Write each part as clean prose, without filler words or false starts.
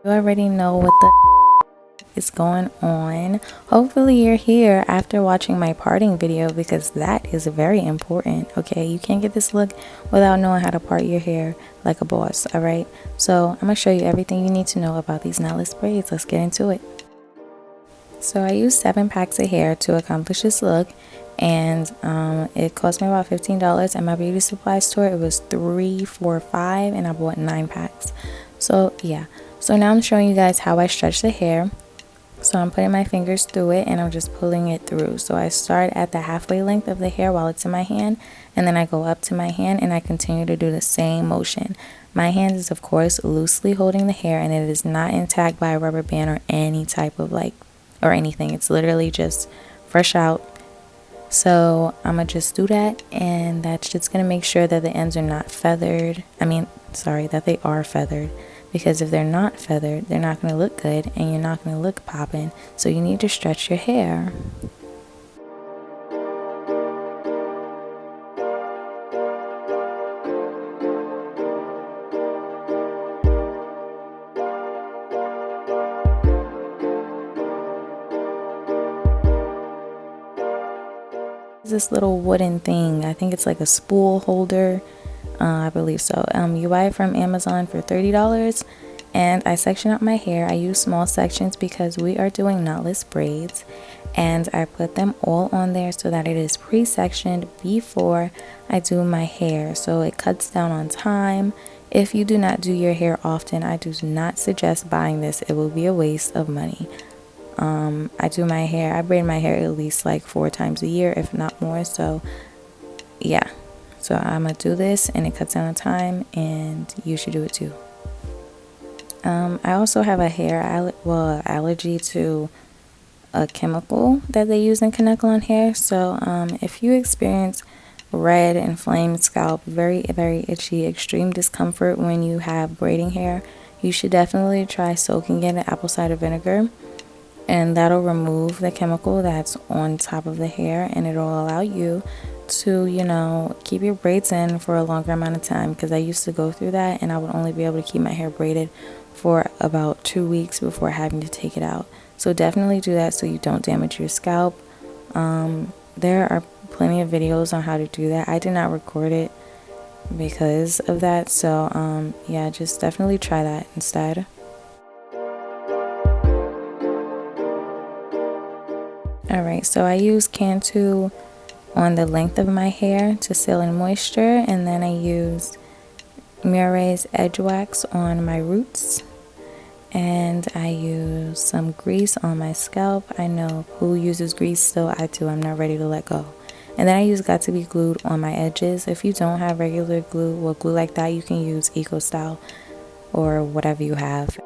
You already know what the is going on. Hopefully you're here after watching my parting video, because that is very important. Okay, you can't get this look without knowing how to part your hair like a boss. All right, so I'm gonna show you everything you need to know about these knotless braids. Let's get into it. So I used 7 packs of hair to accomplish this look, and it cost me about $15 at my beauty supply store. It was $3, $4, $5, and I bought 9 packs. So yeah, so now I'm showing you guys how I stretch the hair. So I'm putting my fingers through it and I'm just pulling it through. So I start at the halfway length of the hair while it's in my hand, and then I go up to my hand and I continue to do the same motion. My hand is of course loosely holding the hair, and it is not intact by a rubber band or any type of or anything. It's literally just fresh out. So I'm gonna just do that, and that's just gonna make sure that the ends are not feathered. That they are feathered. Because if they're not feathered, they're not going to look good and you're not going to look poppin'. So you need to stretch your hair. This little wooden thing, I think it's like a spool holder. I believe so. You buy it from Amazon for $30, and I section out my hair. I use small sections because we are doing knotless braids, and I put them all on there so that it is pre-sectioned before I do my hair, so it cuts down on time. If you do not do your hair often, I do not suggest buying this. It will be a waste of money. I do my hair, I braid my hair at least like 4 times a year, if not more. So yeah, so I'm gonna do this, and it cuts down on time, and you should do it too. I also have a hair allergy to a chemical that they use in Knotless hair. So if you experience red, inflamed scalp, very itchy, extreme discomfort when you have braiding hair, you should definitely try soaking it in apple cider vinegar, and that'll remove the chemical that's on top of the hair, and it'll allow you to, keep your braids in for a longer amount of time. Because I used to go through that, and I would only be able to keep my hair braided for about 2 weeks before having to take it out. So definitely do that so you don't damage your scalp. There are plenty of videos on how to do that. I did not record it because of that, so yeah, just definitely try that instead. Alright, so I use Cantu on the length of my hair to seal in moisture, and then I use Murray's Edge Wax on my roots, and I use some grease on my scalp. I know who uses grease still, I do. I'm not ready to let go. And then I use Got to Be Glued on my edges. If you don't have regular glue, well, glue like that, you can use Eco Style or whatever you have.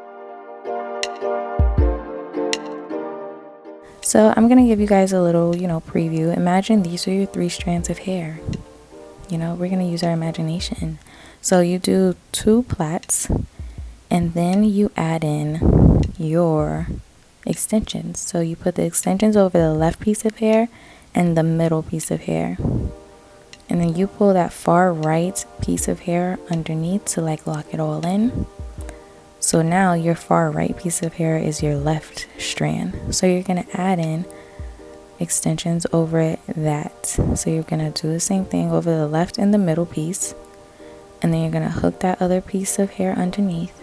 So I'm gonna give you guys a little, preview. Imagine these are your 3 strands of hair. We're gonna use our imagination. So you do 2 plaits, and then you add in your extensions. So you put the extensions over the left piece of hair and the middle piece of hair, and then you pull that far right piece of hair underneath to lock it all in. So now your far right piece of hair is your left strand. So you're going to add in extensions over that. So you're going to do the same thing over the left and the middle piece. And then you're going to hook that other piece of hair underneath.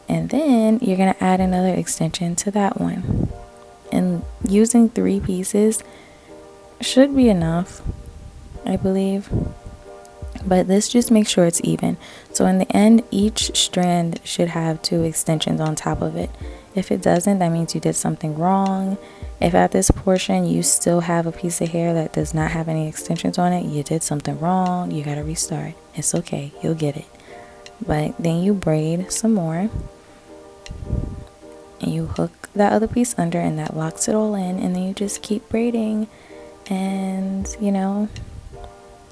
And then you're going to add another extension to that one. And using 3 pieces should be enough, I believe. But this just makes sure it's even. So in the end, each strand should have 2 extensions on top of it. If it doesn't, that means you did something wrong. If at this portion you still have a piece of hair that does not have any extensions on it, you did something wrong. You gotta restart. It's okay, you'll get it. But then you braid some more, and you hook that other piece under, and that locks it all in. And then you just keep braiding, and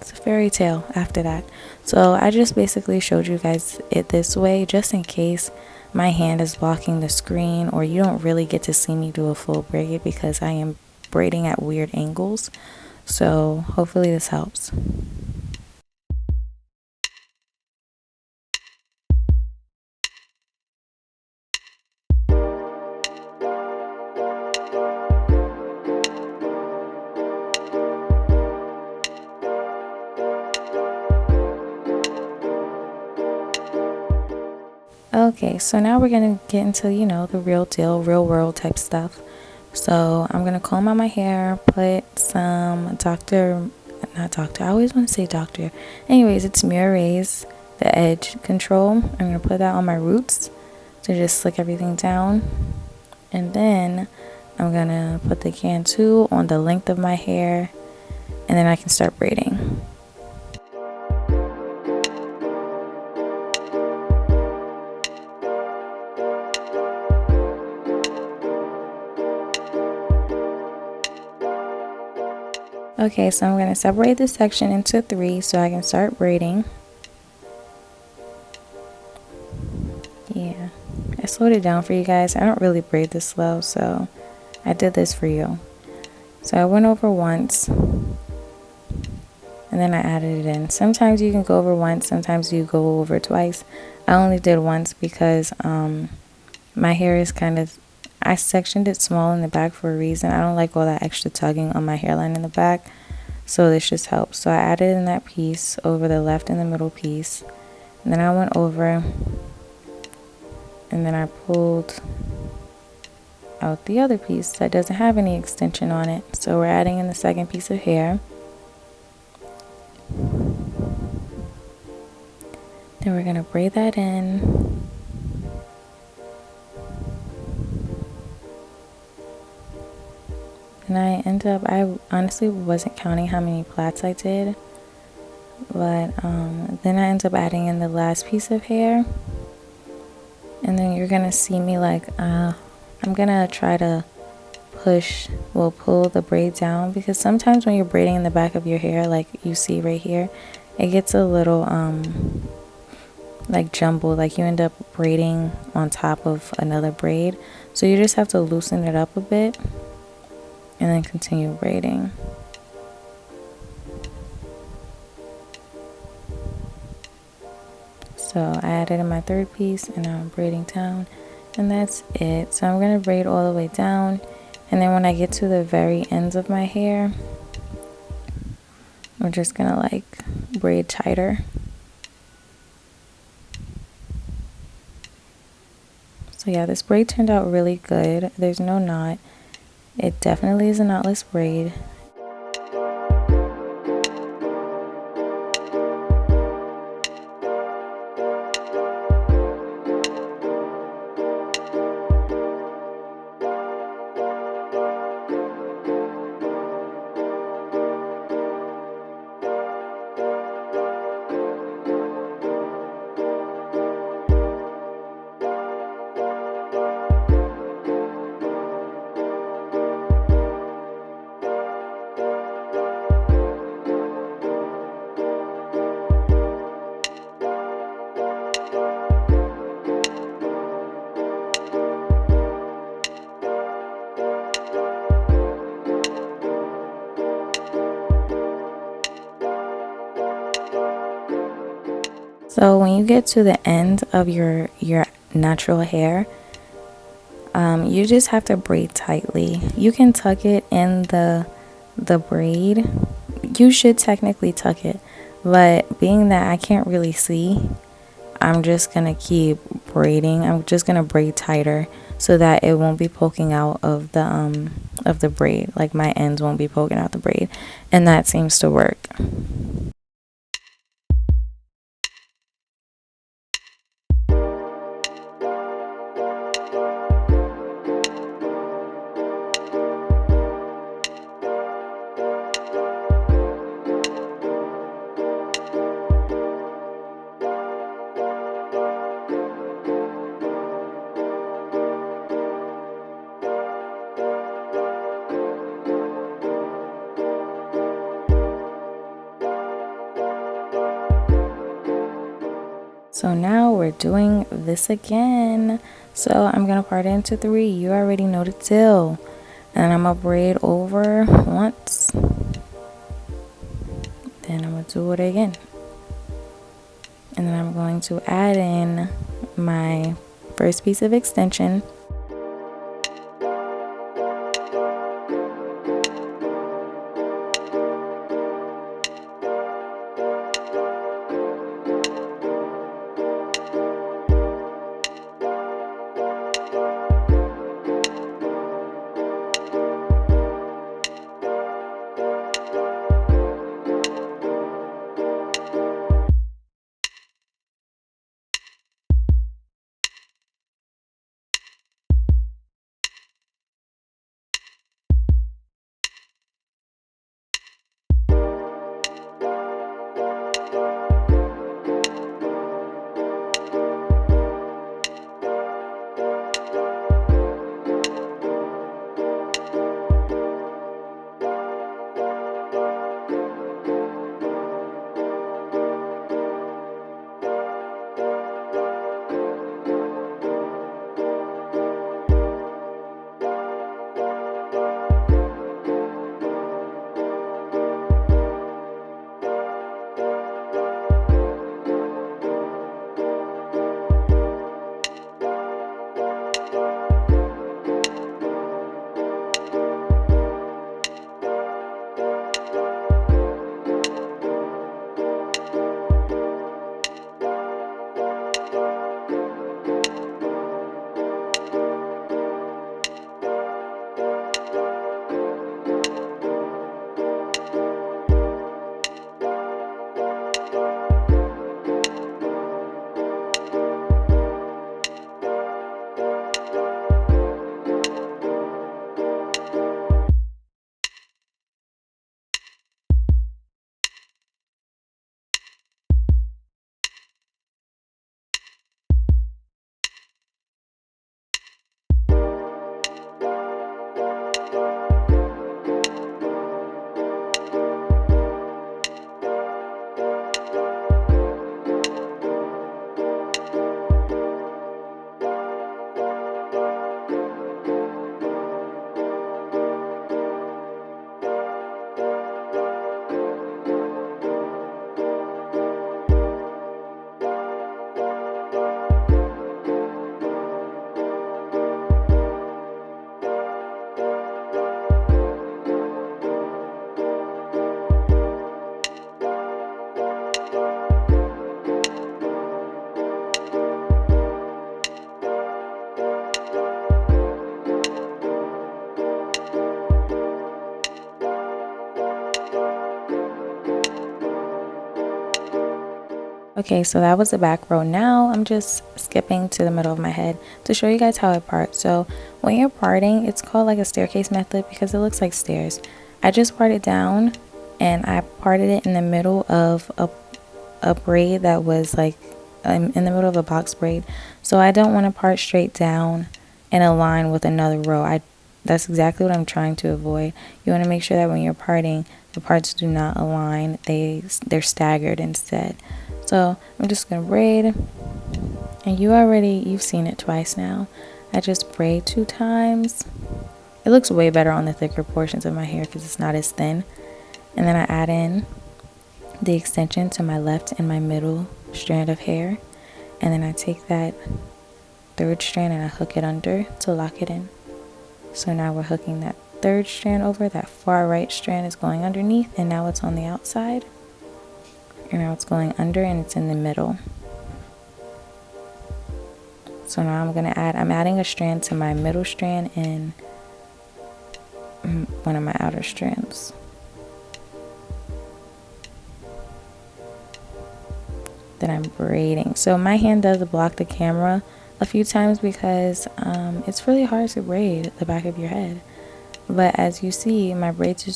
it's a fairy tale after that. So I just basically showed you guys it this way just in case my hand is blocking the screen, or you don't really get to see me do a full braid because I am braiding at weird angles. So hopefully this helps. Okay, so now we're gonna get into, you know, the real deal, real world type stuff. So I'm gonna comb out my hair, put some not doctor, I always want to say doctor. Anyways, it's Murray's, the edge control. I'm gonna put that on my roots to just slick everything down. And then I'm gonna put the Cantu on the length of my hair, and then I can start braiding. Okay, so I'm going to separate this section into 3 so I can start braiding. Yeah, I slowed it down for you guys. I don't really braid this slow, so I did this for you. So I went over once, and then I added it in. Sometimes you can go over once, sometimes you go over twice. I only did once because my hair is I sectioned it small in the back for a reason. I don't like all that extra tugging on my hairline in the back, so this just helps. So I added in that piece over the left and the middle piece, and then I went over and then I pulled out the other piece that doesn't have any extension on it. So we're adding in the second piece of hair. Then we're gonna braid that in. And I honestly wasn't counting how many plaits I did, but then I ended up adding in the last piece of hair. And then you're gonna see me like, I'm gonna try to pull the braid down, because sometimes when you're braiding in the back of your hair, like you see right here, it gets a little like jumbled, like you end up braiding on top of another braid. So you just have to loosen it up a bit and then continue braiding. So I added in my third piece, and now I'm braiding down, and that's it. So I'm gonna braid all the way down, and then when I get to the very ends of my hair, we're just gonna like braid tighter. So yeah, this braid turned out really good. There's no knot. It definitely is a knotless braid. So when you get to the end of your natural hair, you just have to braid tightly. You can tuck it in the braid. You should technically tuck it, but being that I can't really see, I'm just gonna keep braiding. I'm just gonna braid tighter so that it won't be poking out of the braid. Like my ends won't be poking out the braid, and that seems to work. So now we're doing this again. So I'm gonna part it into 3. You already know the deal. And I'm gonna braid over once. Then I'm gonna do it again. And then I'm going to add in my first piece of extension. Okay, so that was the back row. Now I'm just skipping to the middle of my head to show you guys how I part. So when you're parting, it's called like a staircase method because it looks like stairs. I just parted down and I parted it in the middle of a braid that was like in the middle of a box braid. So I don't want to part straight down and align with another row. That's exactly what I'm trying to avoid. You want to make sure that when you're parting, the parts do not align. They're staggered instead. So I'm just gonna braid, and you've seen it twice now. I just braid 2 times. It looks way better on the thicker portions of my hair because it's not as thin. And then I add in the extension to my left and my middle strand of hair, and then I take that 3rd strand and I hook it under to lock it in. So now we're hooking that 3rd strand over. That far right strand is going underneath, and now it's on the outside. And now it's going under and it's in the middle. So now I'm adding a strand to my middle strand and one of my outer strands. Then I'm braiding. So my hand does block the camera a few times because it's really hard to braid the back of your head. But as you see, my braids are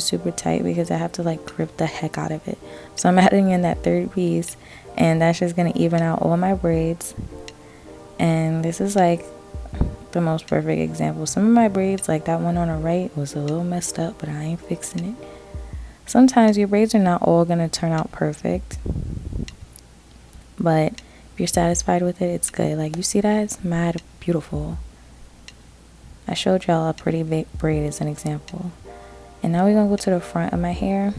super tight because I have to like grip the heck out of it. So I'm adding in that 3rd piece, and that's just gonna even out all my braids. And this is like the most perfect example. Some of my braids, like that one on the right, was a little messed up, but I ain't fixing it. Sometimes your braids are not all gonna turn out perfect, but if you're satisfied with it, it's good. Like you see that, it's mad beautiful. I showed y'all a pretty big braid as an example. And now we're gonna go to the front of my hair.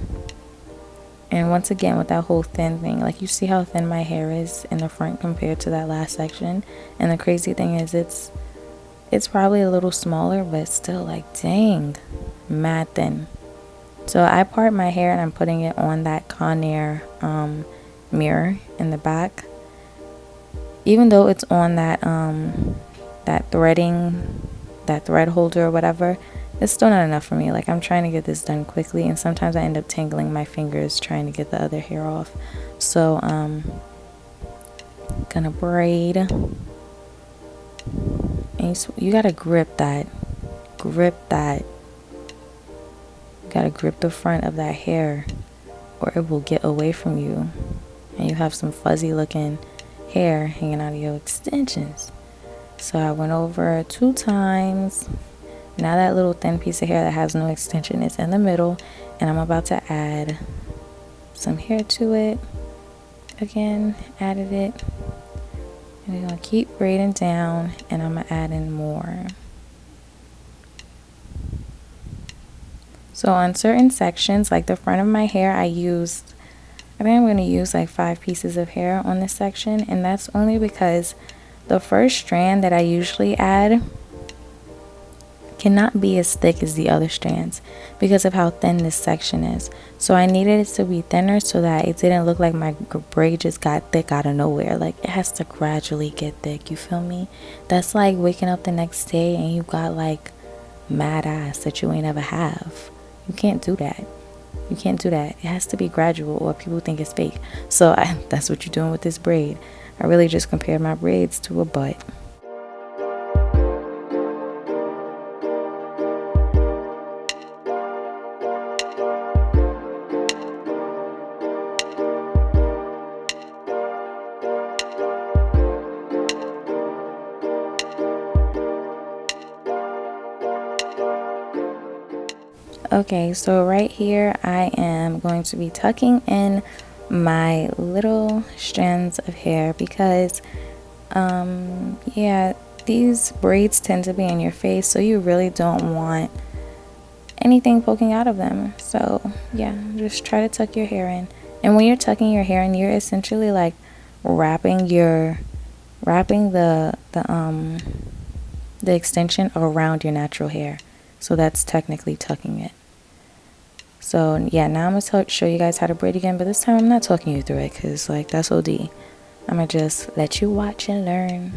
And once again, with that whole thin thing, like you see how thin my hair is in the front compared to that last section. And the crazy thing is it's probably a little smaller, but still like, dang, mad thin. So I part my hair and I'm putting it on that Conair mirror in the back. Even though it's on that thread holder or whatever, it's still not enough for me. Like I'm trying to get this done quickly, and sometimes I end up tangling my fingers trying to get the other hair off. So gonna braid, and you gotta grip that. You gotta grip the front of that hair or it will get away from you and you have some fuzzy looking hair hanging out of your extensions. So I went over 2 times. Now that little thin piece of hair that has no extension is in the middle, and I'm about to add some hair to it. Again, added it. And we're gonna keep braiding down, and I'm gonna add in more. So on certain sections, like the front of my hair, I think I'm gonna use like 5 pieces of hair on this section, and that's only because the first strand that I usually add cannot be as thick as the other strands because of how thin this section is. So I needed it to be thinner so that it didn't look like my braid just got thick out of nowhere. Like it has to gradually get thick, you feel me? That's like waking up the next day and you got like mad ass that you ain't ever have. You can't do that. You can't do that. It has to be gradual or people think it's fake. So that's what you're doing with this braid. I really just compared my braids to a butt. Okay, so right here I am going to be tucking in my little strands of hair because yeah, these braids tend to be in your face, so you really don't want anything poking out of them. So yeah, just try to tuck your hair in. And when you're tucking your hair in, you're essentially like wrapping the extension around your natural hair. So that's technically tucking it. So yeah, now I'm gonna show you guys how to braid again, but this time I'm not talking you through it because like that's OD. I'm gonna just let you watch and learn.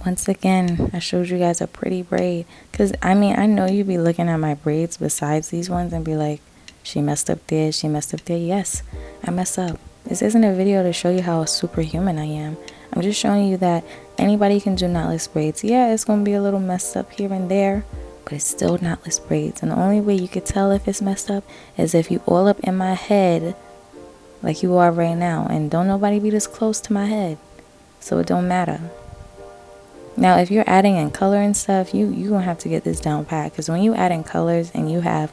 once again, I showed you guys a pretty braid. Because, I mean, I know you'd be looking at my braids besides these ones and be like, she messed up there, she messed up there. Yes, I messed up. This isn't a video to show you how superhuman I am. I'm just showing you that anybody can do knotless braids. Yeah, it's going to be a little messed up here and there, but it's still knotless braids. And the only way you could tell if it's messed up is if you all up in my head like you are right now. And don't nobody be this close to my head, so it don't matter. Now, if you're adding in color and stuff, you gonna have to get this down pat, because when you add in colors and you have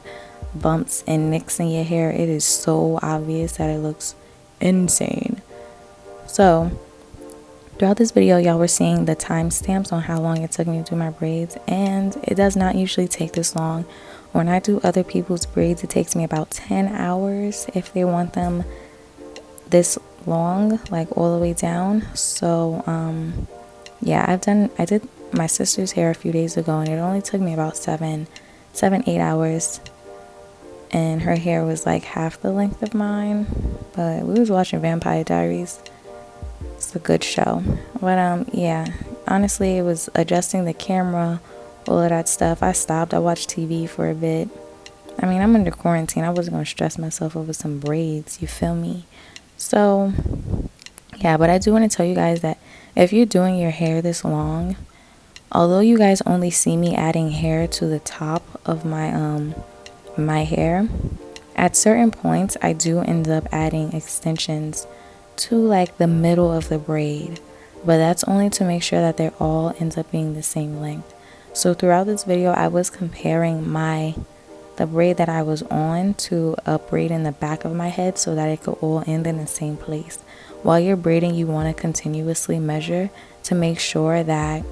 bumps and nicks in your hair, it is so obvious that it looks insane. So throughout this video, y'all were seeing the timestamps on how long it took me to do my braids, and it does not usually take this long. When I do other people's braids, it takes me about 10 hours if they want them this long, like all the way down. So yeah, I did my sister's hair a few days ago, and it only took me about 8 hours, and her hair was like half the length of mine. But we was watching Vampire Diaries. It's a good show. But yeah, honestly, it was adjusting the camera, all of that stuff. I stopped. I watched TV for a bit. I mean, I'm under quarantine. I wasn't gonna stress myself over some braids, you feel me? So yeah, but I do want to tell you guys that if you're doing your hair this long, although you guys only see me adding hair to the top of my my hair, at certain points I do end up adding extensions to like the middle of the braid, but that's only to make sure that they're all ends up being the same length. So throughout this video, I was comparing the braid that I was on to a braid in the back of my head so that it could all end in the same place. While you're braiding, you want to continuously measure to make sure that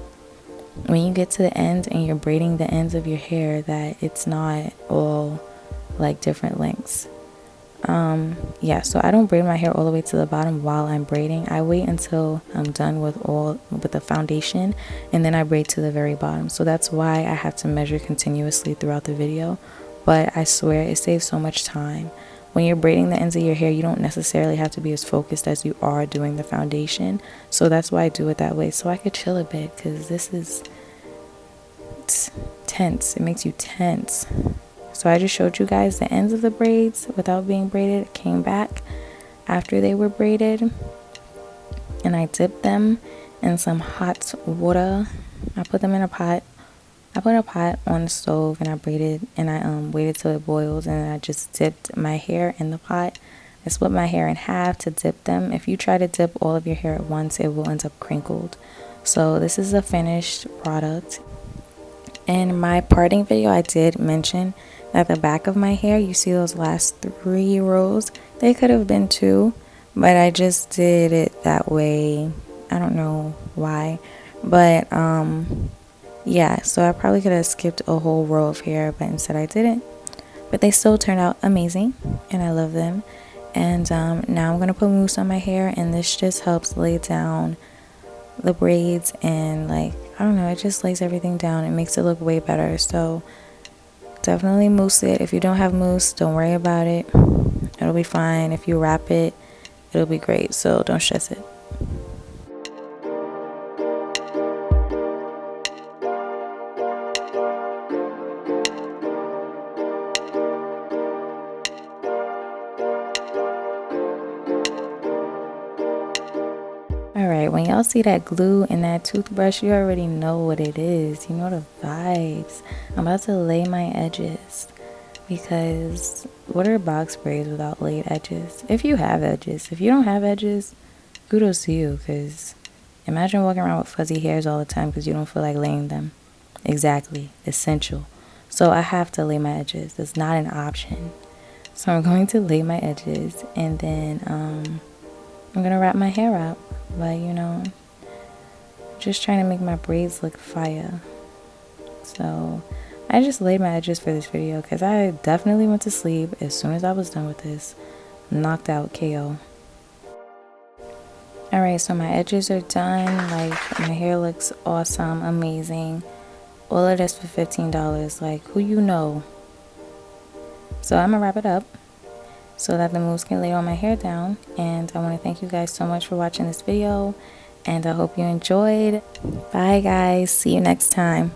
when you get to the end and you're braiding the ends of your hair, that it's not all like different lengths. Yeah, so I don't braid my hair all the way to the bottom while I'm braiding. I wait until I'm done with the foundation, and then I braid to the very bottom. So that's why I have to measure continuously throughout the video. But I swear it saves so much time. When you're braiding the ends of your hair, you don't necessarily have to be as focused as you are doing the foundation. So that's why I do it that way, so I could chill a bit, because it's tense. It makes you tense. So I just showed you guys the ends of the braids without being braided. It came back after they were braided, and I dipped them in some hot water. I put them in a pot. I put a pot on the stove, and I braided, and I waited till it boils, and I just dipped my hair in the pot. I split my hair in half to dip them. If you try to dip all of your hair at once, it will end up crinkled. So this is a finished product. In my parting video, I did mention that the back of my hair, you see those last 3 rows, they could have been 2, but I just did it that way. I don't know why, but yeah, so I probably could have skipped a whole row of hair, but instead I didn't. But they still turned out amazing, and I love them. And now I'm going to put mousse on my hair, and this just helps lay down the braids, and like, I don't know, it just lays everything down. It makes it look way better. So definitely mousse it. If you don't have mousse, don't worry about it. It'll be fine. If you wrap it, it'll be great. So don't stress it. Alright, when y'all see that glue in that toothbrush, you already know what it is. You know the vibes. I'm about to lay my edges, because what are box braids without laid edges? If you have edges. If you don't have edges, kudos to you, because imagine walking around with fuzzy hairs all the time because you don't feel like laying them. Exactly. Essential. So I have to lay my edges. It's not an option. So I'm going to lay my edges, and then I'm going to wrap my hair up. But you know, just trying to make my braids look fire. So I just laid my edges for this video because I definitely went to sleep as soon as I was done with this. Knocked out KO. Alright, so my edges are done. Like, my hair looks awesome, amazing. All of this for $15. Like, who you know? So I'm gonna wrap it up so that the mousse can lay all my hair down. And I want to thank you guys so much for watching this video, and I hope you enjoyed. Bye guys, see you next time.